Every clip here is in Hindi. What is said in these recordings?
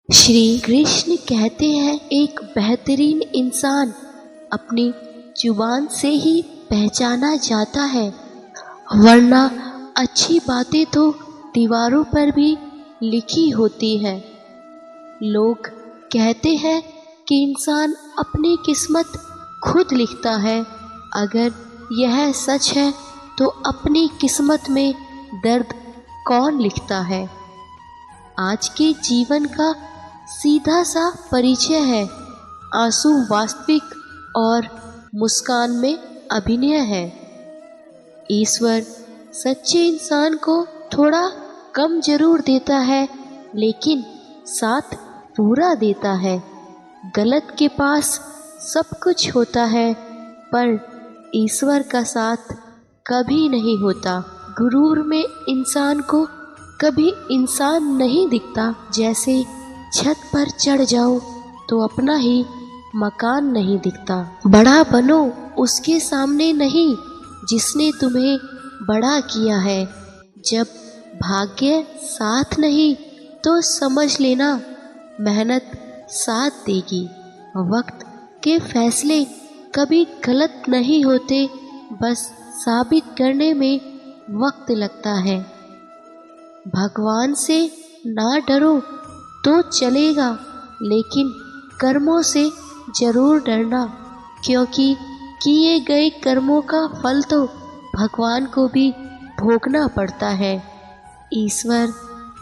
श्री कृष्ण कहते हैं, एक बेहतरीन इंसान अपनी जुबान से ही पहचाना जाता है, वरना अच्छी बातें तो दीवारों पर भी लिखी होती हैं। लोग कहते हैं कि इंसान अपनी किस्मत खुद लिखता है। अगर यह सच है तो अपनी किस्मत में दर्द कौन लिखता है? आज के जीवन का सीधा सा परिचय है। आंसू वास्तविक और मुस्कान में अभिनय है। ईश्वर सच्चे इंसान को थोड़ा कम जरूर देता है, लेकिन साथ पूरा देता है। गलत के पास सब कुछ होता है, पर ईश्वर का साथ कभी नहीं होता। गुरूर में इंसान को कभी इंसान नहीं दिखता। जैसे छत पर चढ़ जाओ तो अपना ही मकान नहीं दिखता। बड़ा बनो उसके सामने नहीं जिसने तुम्हें बड़ा किया है। जब भाग्य साथ नहीं तो समझ लेना मेहनत साथ देगी। वक्त के फैसले कभी गलत नहीं होते, बस साबित करने में वक्त लगता है। भगवान से ना डरो तो चलेगा, लेकिन कर्मों से जरूर डरना, क्योंकि किए गए कर्मों का फल तो भगवान को भी भोगना पड़ता है। ईश्वर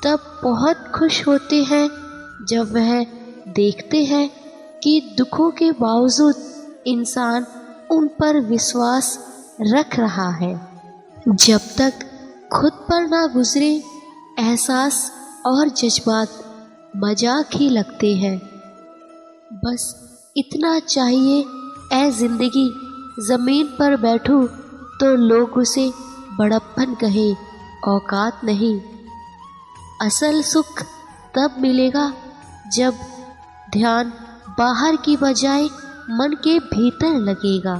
तब बहुत खुश होते हैं जब वह देखते हैं कि दुखों के बावजूद इंसान उन पर विश्वास रख रहा है। जब तक खुद पर ना गुजरे, एहसास और जज्बात मजाक ही लगते हैं। बस इतना चाहिए, ऐ जिंदगी ज़मीन पर बैठूं तो लोग उसे बड़प्पन कहे, औकात नहीं। असल सुख तब मिलेगा जब ध्यान बाहर की बजाय मन के भीतर लगेगा।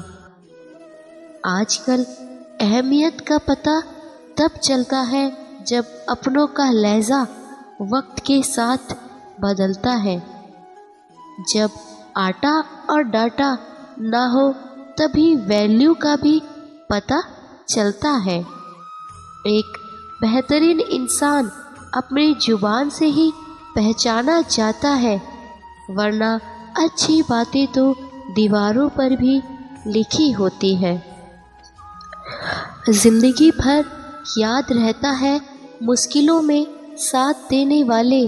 आजकल अहमियत का पता तब चलता है जब अपनों का लहजा वक्त के साथ बदलता है। जब आटा और डाटा ना हो तभी वैल्यू का भी पता चलता है। एक बेहतरीन इंसान अपनी जुबान से ही पहचाना जाता है, वरना अच्छी बातें तो दीवारों पर भी लिखी होती हैं। जिंदगी भर याद रहता है मुश्किलों में साथ देने वाले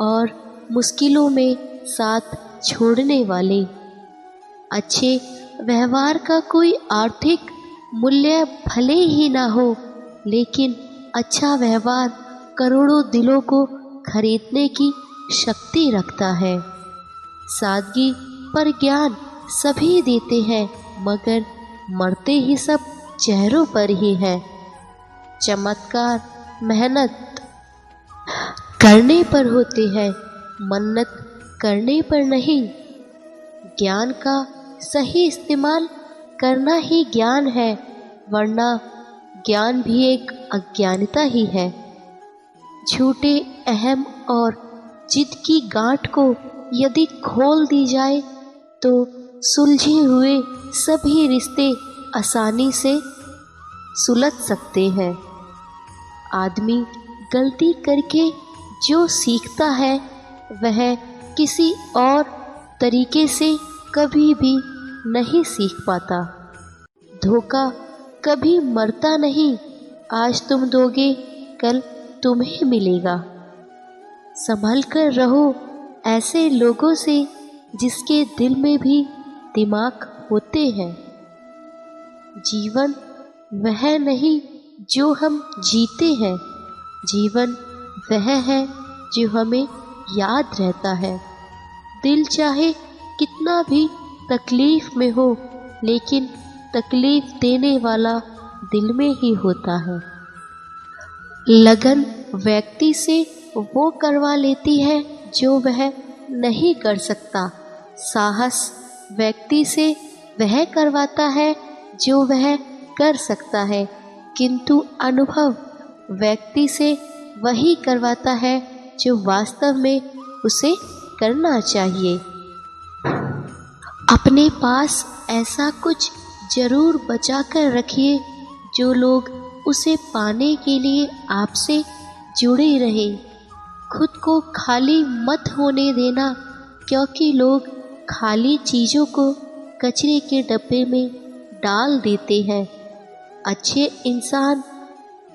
और मुश्किलों में साथ छोड़ने वाले। अच्छे व्यवहार का कोई आर्थिक मूल्य भले ही ना हो, लेकिन अच्छा व्यवहार करोड़ों दिलों को खरीदने की शक्ति रखता है। सादगी पर ज्ञान सभी देते हैं, मगर मरते ही सब चेहरों पर ही है। चमत्कार मेहनत करने पर होते हैं, मन्नत करने पर नहीं। ज्ञान का सही इस्तेमाल करना ही ज्ञान है, वरना ज्ञान भी एक अज्ञानता ही है। झूठे अहम और जिद की गांठ को यदि खोल दी जाए तो सुलझे हुए सभी रिश्ते आसानी से सुलझ सकते हैं। आदमी गलती करके जो सीखता है वह किसी और तरीके से कभी भी नहीं सीख पाता। धोखा कभी मरता नहीं, आज तुम दोगे कल तुम्हें मिलेगा। संभल कर रहो ऐसे लोगों से जिसके दिल में भी दिमाग होते हैं। जीवन वह नहीं जो हम जीते हैं, जीवन वह है जो हमें याद रहता है। दिल चाहे कितना भी तकलीफ में हो, लेकिन तकलीफ देने वाला दिल में ही होता है। लगन व्यक्ति से वो करवा लेती है जो वह नहीं कर सकता। साहस व्यक्ति से वह करवाता है जो वह कर सकता है, किंतु अनुभव व्यक्ति से वही करवाता है जो वास्तव में उसे करना चाहिए। अपने पास ऐसा कुछ जरूर बचा कर रखिए जो लोग उसे पाने के लिए आपसे जुड़े रहे। खुद को खाली मत होने देना, क्योंकि लोग खाली चीज़ों को कचरे के डब्बे में डाल देते हैं। अच्छे इंसान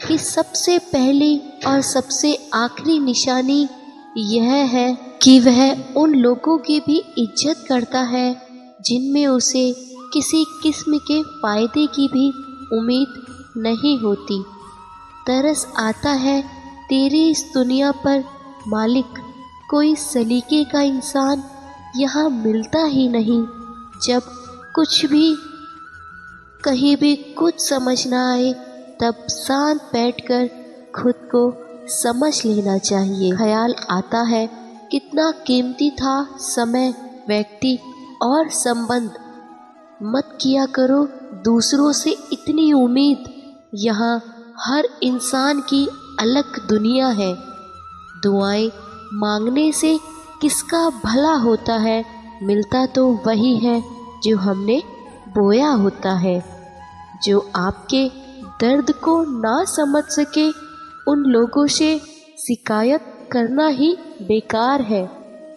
की सबसे पहली और सबसे आखिरी निशानी यह है कि वह उन लोगों की भी इज्जत करता है जिनमें उसे किसी किस्म के फायदे की भी उम्मीद नहीं होती। तरस आता है तेरी इस दुनिया पर मालिक, कोई सलीके का इंसान यहाँ मिलता ही नहीं। जब कुछ भी कहीं भी कुछ समझ ना आए तब शांत बैठकर खुद को समझ लेना चाहिए। ख्याल आता है कितना कीमती था समय, व्यक्ति और संबंध। मत किया करो दूसरों से इतनी उम्मीद। यहाँ हर इंसान की अलग दुनिया है। दुआएं मांगने से किसका भला होता है, मिलता तो वही है जो हमने बोया होता है। जो आपके दर्द को ना समझ सके उन लोगों से शिकायत करना ही बेकार है।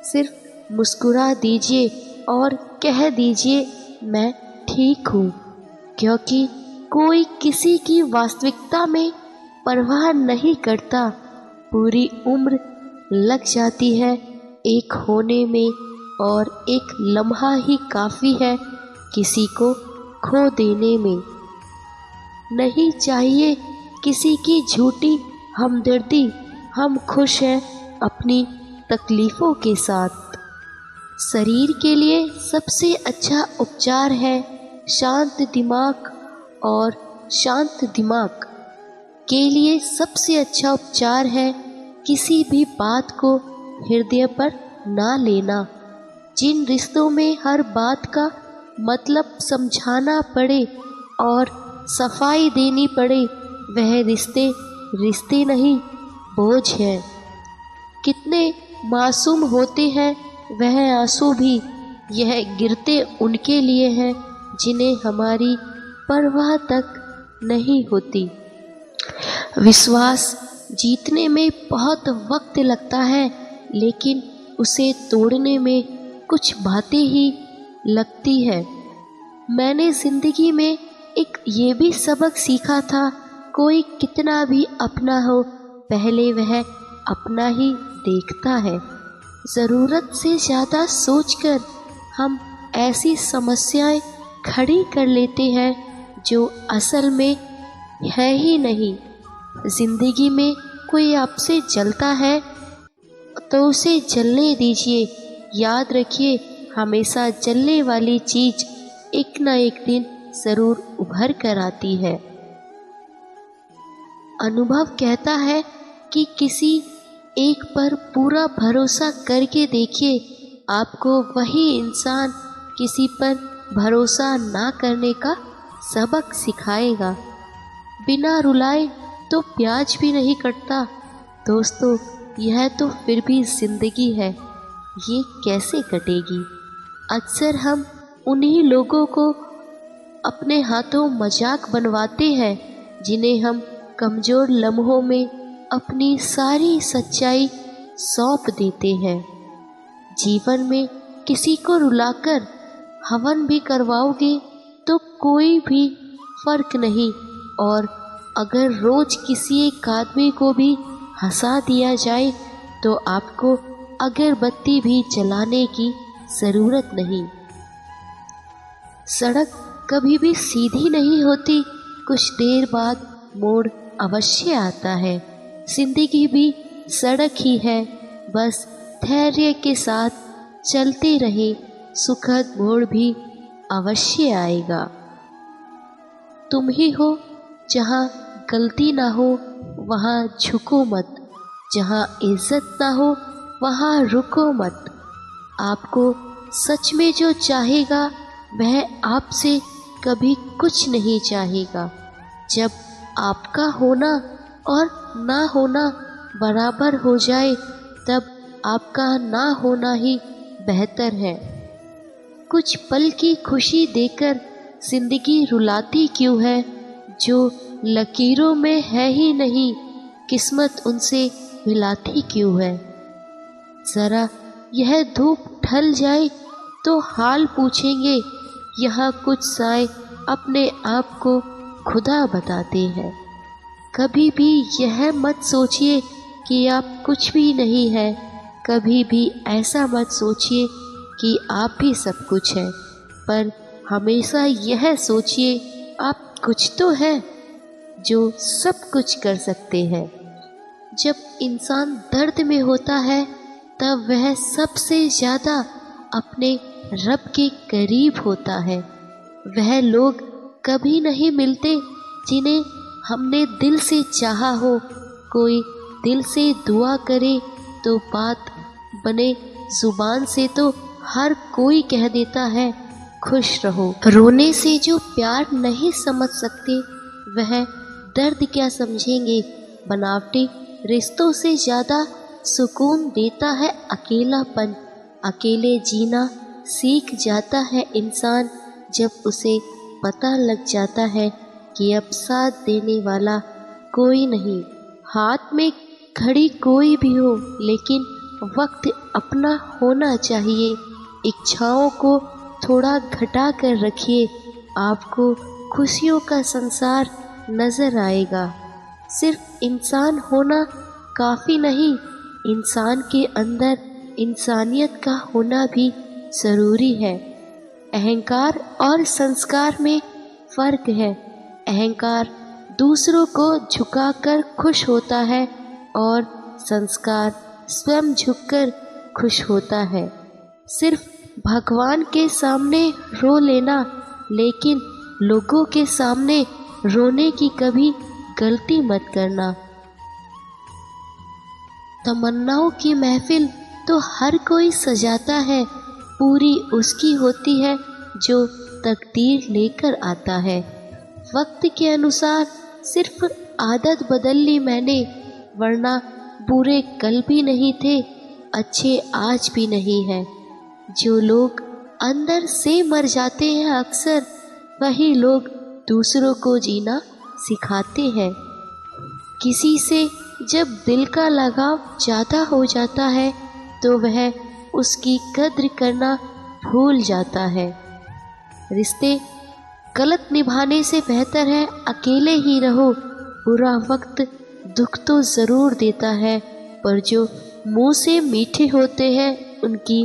सिर्फ मुस्कुरा दीजिए और कह दीजिए मैं ठीक हूँ, क्योंकि कोई किसी की वास्तविकता में परवाह नहीं करता। पूरी उम्र लग जाती है एक होने में और एक लम्हा ही काफ़ी है किसी को खो देने में। नहीं चाहिए किसी की झूठी हमदर्दी, हम खुश हैं अपनी तकलीफ़ों के साथ। शरीर के लिए सबसे अच्छा उपचार है शांत दिमाग, और शांत दिमाग के लिए सबसे अच्छा उपचार है किसी भी बात को हृदय पर ना लेना। जिन रिश्तों में हर बात का मतलब समझाना पड़े और सफाई देनी पड़े, वह रिश्ते नहीं बोझ हैं। कितने मासूम होते हैं वह आंसू भी, यह गिरते उनके लिए हैं जिन्हें हमारी परवाह तक नहीं होती। विश्वास जीतने में बहुत वक्त लगता है, लेकिन उसे तोड़ने में कुछ बातें ही लगती है। मैंने ज़िंदगी में एक ये भी सबक सीखा था, कोई कितना भी अपना हो पहले वह अपना ही देखता है। ज़रूरत से ज़्यादा सोचकर हम ऐसी समस्याएं खड़ी कर लेते हैं जो असल में है ही नहीं। ज़िंदगी में कोई आपसे जलता है तो उसे जलने दीजिए। याद रखिए, हमेशा जलने वाली चीज़ एक न एक दिन ज़रूर उभर कर आती है। अनुभव कहता है कि किसी एक पर पूरा भरोसा करके देखिए, आपको वही इंसान किसी पर भरोसा ना करने का सबक सिखाएगा। बिना रुलाए तो प्याज भी नहीं कटता। दोस्तों, यह तो फिर भी ज़िंदगी है, ये कैसे कटेगी। अक्सर हम उन्हीं लोगों को अपने हाथों मजाक बनवाते हैं जिन्हें हम कमज़ोर लम्हों में अपनी सारी सच्चाई सौंप देते हैं। जीवन में किसी को रुलाकर हवन भी करवाओगे तो कोई भी फर्क नहीं, और अगर रोज किसी एक आदमी को भी हंसा दिया जाए तो आपको अगरबत्ती भी जलाने की ज़रूरत नहीं। सड़क कभी भी सीधी नहीं होती, कुछ देर बाद मोड़ अवश्य आता है। जिंदगी भी सड़क ही है, बस धैर्य के साथ चलते रहे, सुखद मोड़ भी अवश्य आएगा। तुम ही हो, जहाँ गलती ना हो वहाँ झुको मत, जहाँ इज्जत ना हो वहाँ रुको मत। आपको सच में जो चाहेगा वह आपसे कभी कुछ नहीं चाहेगा। जब आपका होना और ना होना बराबर हो जाए तब आपका ना होना ही बेहतर है। कुछ पल की खुशी देकर जिंदगी रुलाती क्यों है, जो लकीरों में है ही नहीं किस्मत उनसे मिलाती क्यों है। जरा यह धूप ढल जाए तो हाल पूछेंगे, यहाँ कुछ साए अपने आप को खुदा बताते हैं। कभी भी यह मत सोचिए कि आप कुछ भी नहीं है, कभी भी ऐसा मत सोचिए कि आप भी सब कुछ हैं, पर हमेशा यह सोचिए आप कुछ तो है जो सब कुछ कर सकते हैं। जब इंसान दर्द में होता है तब वह सबसे ज़्यादा अपने रब के करीब होता है। वह लोग कभी नहीं मिलते जिन्हें हमने दिल से चाहा हो। कोई दिल से दुआ करे तो बात बने, जुबान से तो हर कोई कह देता है खुश रहो। रोने से जो प्यार नहीं समझ सकते वह दर्द क्या समझेंगे। बनावटी रिश्तों से ज़्यादा सुकून देता है अकेलापन। अकेले जीना सीख जाता है इंसान जब उसे पता लग जाता है कि अब साथ देने वाला कोई नहीं। हाथ में घड़ी कोई भी हो, लेकिन वक्त अपना होना चाहिए। इच्छाओं को थोड़ा घटा कर रखिए, आपको खुशियों का संसार नजर आएगा। सिर्फ इंसान होना काफ़ी नहीं, इंसान के अंदर इंसानियत का होना भी ज़रूरी है। अहंकार और संस्कार में फ़र्क है। अहंकार दूसरों को झुकाकर खुश होता है और संस्कार स्वयं झुककर खुश होता है। सिर्फ भगवान के सामने रो लेना, लेकिन लोगों के सामने रोने की कभी गलती मत करना। तमन्नाओं की महफिल तो हर कोई सजाता है, पूरी उसकी होती है जो तकदीर लेकर आता है। वक्त के अनुसार सिर्फ आदत बदल ली मैंने, वरना बुरे कल भी नहीं थे, अच्छे आज भी नहीं है। जो लोग अंदर से मर जाते हैं अक्सर, वही लोग दूसरों को जीना सिखाते हैं। किसी से जब दिल का लगाव ज़्यादा हो जाता है तो वह उसकी कद्र करना भूल जाता है। रिश्ते गलत निभाने से बेहतर है अकेले ही रहो। बुरा वक्त दुख तो ज़रूर देता है, पर जो मुंह से मीठे होते हैं उनकी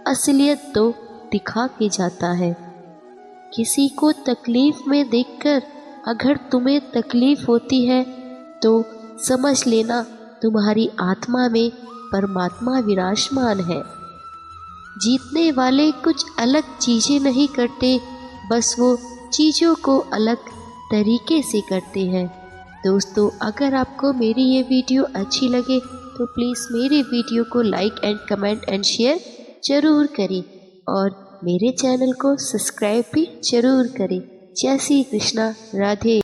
असलियत तो दिखा के जाता है। किसी को तकलीफ़ में देखकर अगर तुम्हें तकलीफ़ होती है तो समझ लेना तुम्हारी आत्मा में परमात्मा विराजमान है। जीतने वाले कुछ अलग चीज़ें नहीं करते, बस वो चीज़ों को अलग तरीके से करते हैं। दोस्तों, अगर आपको मेरी ये वीडियो अच्छी लगे तो प्लीज़ मेरे वीडियो को like and comment and share ज़रूर करें और मेरे चैनल को सब्सक्राइब भी ज़रूर करें। जय श्री कृष्णा, राधे।